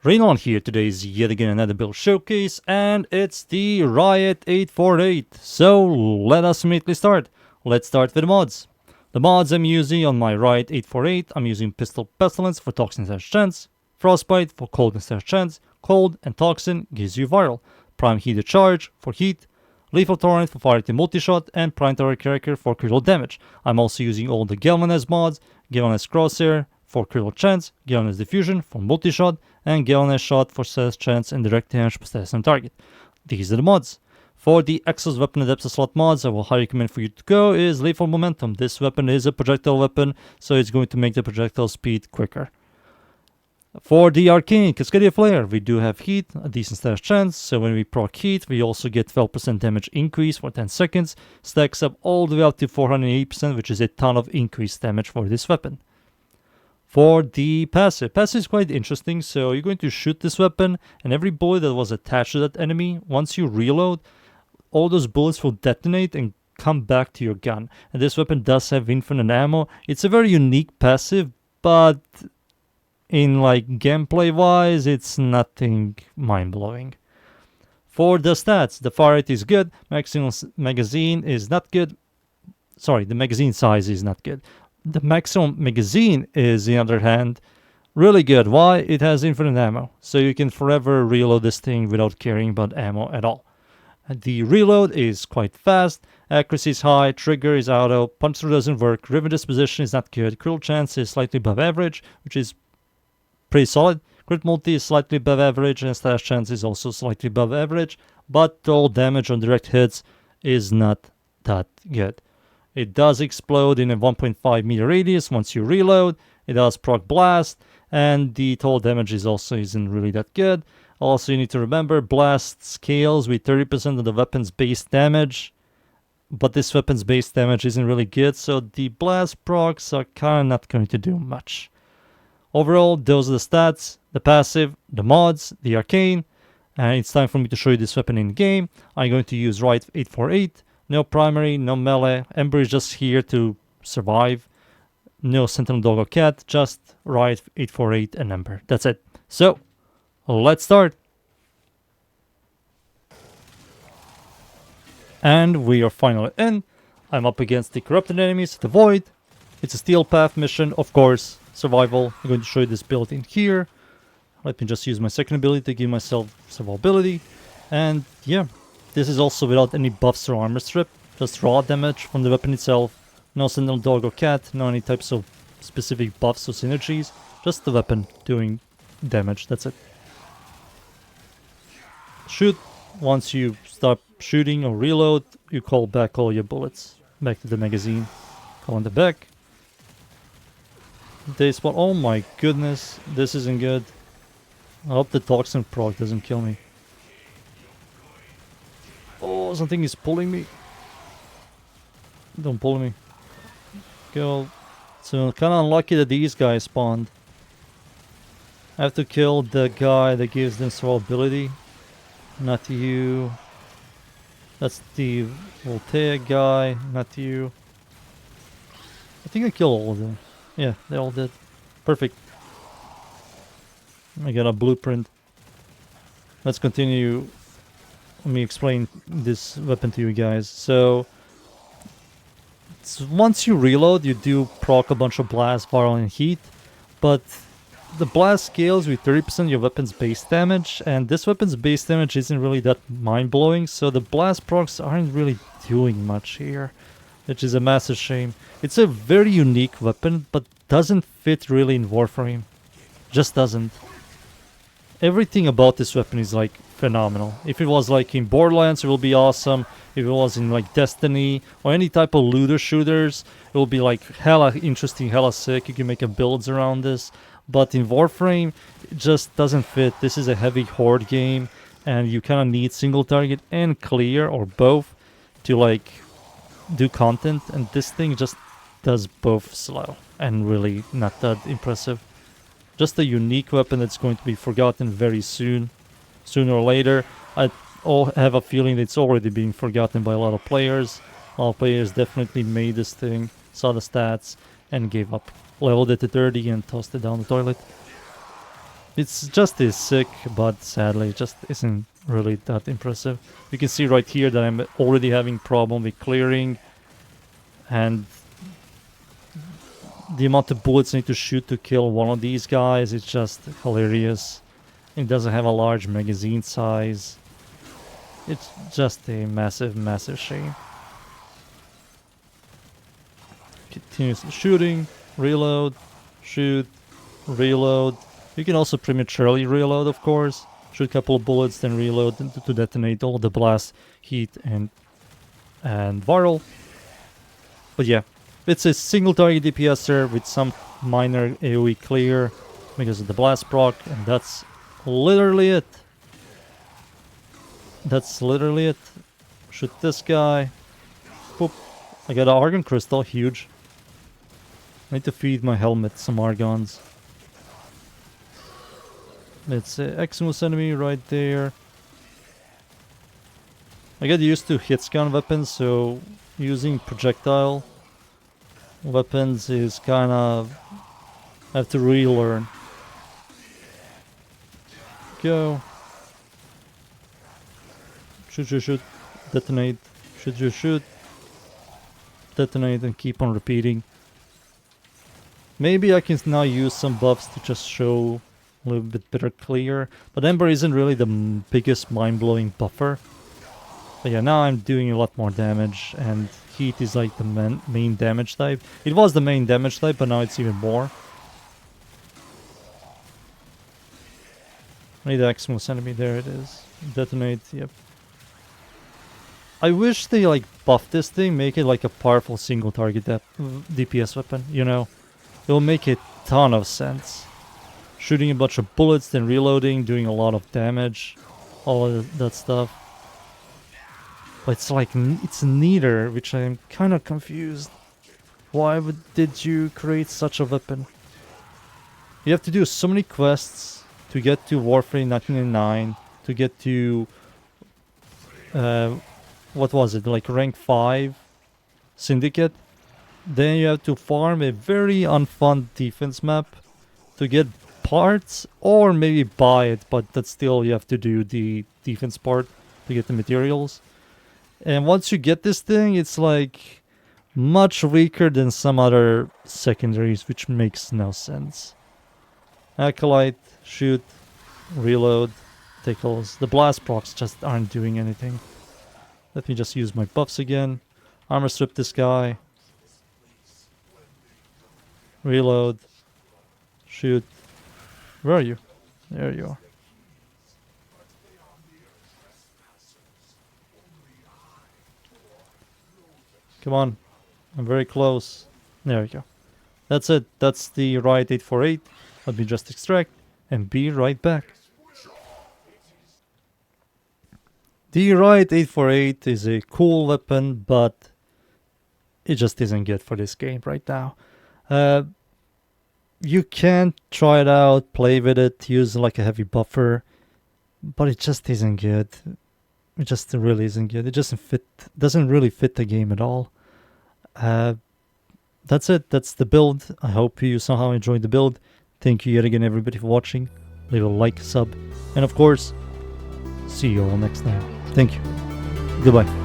Rainollon here. Today is yet again another build showcase, and it's the RIOT-848. So let us immediately start. Let's start with the mods. The mods I'm using on my RIOT-848, I'm using Pistol Pestilence for Toxin / Chance, Frostbite for Coldness / Chance, Cold and Toxin gives you Viral, Prime Heater Charge for Heat, Lethal Torrent for Fire Team Multishot, and Prime Tower Cracker for critical damage. I'm also using all the Galvanized mods, Galvanized Crosshair for critical chance, Galvanized Diffusion for multi-shot, and Galvanized Shot for status chance and direct damage per status on target. These are the mods. For the Exos Weapon Adapter slot mods, I will highly recommend for you to go is Lethal Momentum. This weapon is a projectile weapon, so it's going to make the projectile speed quicker. For the Arcane Cascadia Flare, we do have Heat, a decent status chance, so when we proc Heat, we also get 12% damage increase for 10 seconds, stacks up all the way up to 480%, which is a ton of increased damage for this weapon. For the passive is quite interesting, so you're going to shoot this weapon, and every bullet that was attached to that enemy, once you reload, all those bullets will detonate and come back to your gun. And this weapon does have infinite ammo. It's a very unique passive, but in like gameplay wise, it's nothing mind-blowing. For the stats, the fire rate is good, maximum magazine is not good. Sorry, the magazine size is not good. The maximum magazine is, on the other hand, really good. Why? It has infinite ammo, so you can forever reload this thing without caring about ammo at all. The reload is quite fast, accuracy is high, trigger is auto, punch through doesn't work, rivet disposition is not good, critical chance is slightly above average, which is pretty solid. Crit multi is slightly above average, and status chance is also slightly above average, but total damage on direct hits is not that good. It does explode in a 1.5 meter radius once you reload. It does proc blast, and the total damage isn't really that good. Also, you need to remember, blast scales with 30% of the weapon's base damage, but this weapon's base damage isn't really good, so the blast procs are kind of not going to do much. Overall, those are the stats, the passive, the mods, the arcane, and it's time for me to show you this weapon in game. I'm going to use RIOT-848. No primary, no melee. Ember is just here to survive. No Sentinel Dog or Cat, just RIOT-848 and Ember. That's it. So, let's start. And we are finally in. I'm up against the corrupted enemies, the Void. It's a Steel Path mission, of course. Survival. I'm going to show you this build in here. Let me just use my second ability to give myself survivability. And yeah. This is also without any buffs or armor strip, just raw damage from the weapon itself. No Sentinel Dog or Cat, no any types of specific buffs or synergies, just the weapon doing damage, that's it. Shoot. Once you stop shooting or reload, you call back all your bullets. Back to the magazine. Call on the back. They spawn. Oh my goodness, this isn't good. I hope the Toxin proc doesn't kill me. Oh, something is pulling me. Don't pull me. Go. So kind of unlucky that these guys spawned. I have to kill the guy that gives them survivability. Not you. That's the Voltaire guy. Not you. I think I killed all of them. Yeah, they all did. Perfect. I got a blueprint. Let's continue. Let me explain this weapon to you guys. So, once you reload, you do proc a bunch of blast, viral, and heat, but the blast scales with 30% of your weapon's base damage, and this weapon's base damage isn't really that mind-blowing, so the blast procs aren't really doing much here, which is a massive shame. It's a very unique weapon, but doesn't fit really in Warframe. Just doesn't. Everything about this weapon is like phenomenal. If it was like in Borderlands, it will be awesome. If it was in like Destiny or any type of looter shooters, it will be like hella interesting, hella sick. You can make a builds around this. But in Warframe, it just doesn't fit. This is a heavy horde game, and you kind of need single target and clear or both to like do content. And this thing just does both slow and really not that impressive. Just a unique weapon that's going to be forgotten very soon. Sooner or later. I have a feeling it's already being forgotten by a lot of players. A lot of players definitely made this thing, saw the stats, and gave up. Leveled it to 30 and tossed it down the toilet. It's just is sick, but sadly it just isn't really that impressive. You can see right here that I'm already having problem with clearing, and the amount of bullets I need to shoot to kill one of these guys is just hilarious. It doesn't have a large magazine size. It's just a massive, massive shame. Continuously shooting, reload, shoot, reload. You can also prematurely reload, of course. Shoot a couple of bullets, then reload to detonate all the blast, heat, and viral. But yeah, it's a single target DPSer with some minor AoE clear because of the blast proc, and that's literally it. That's literally it. Shoot this guy. Boop. I got an Argon Crystal, huge. I need to feed my helmet some Argons. It's an Eximus enemy right there. I got used to hitscan weapons, so using projectile weapons is kinda... I have to relearn. Go. Shoot, shoot, shoot. Detonate. Shoot, shoot, shoot. Detonate and keep on repeating. Maybe I can now use some buffs to just show a little bit better clear. But Ember isn't really the biggest mind-blowing buffer. But yeah, now I'm doing a lot more damage, and heat is like the main damage type. It was the main damage type, but now it's even more. I need the Eximus enemy, there it is. Detonate, yep. I wish they like buff this thing, make it like a powerful single target DPS weapon, you know? It will make a ton of sense. Shooting a bunch of bullets, then reloading, doing a lot of damage, all of that stuff. But it's like, it's neither, which I'm kind of confused. Why did you create such a weapon? You have to do so many quests to get to Warframe 1999, to get to... what was it, like rank 5 Syndicate. Then you have to farm a very unfun defense map to get parts, or maybe buy it, but that's still, you have to do the defense part to get the materials. And once you get this thing, it's like much weaker than some other secondaries, which makes no sense. Acolyte, shoot, reload, tickles. The blast procs just aren't doing anything. Let me just use my buffs again. Armor strip this guy. Reload. Shoot. Where are you? There you are. Come on. I'm very close. There we go. That's it. That's the RIOT-848. Let me just extract and be right back. The RIOT-848 is a cool weapon, but it just isn't good for this game right now. You can try it out, play with it, use like a heavy buffer, but it just isn't good. It just really isn't good. It doesn't really fit the game at all. That's it. That's the build. I hope you somehow enjoyed the build. Thank you yet again, everybody, for watching. Leave a like, sub, and of course, see you all next time. Thank you. Goodbye.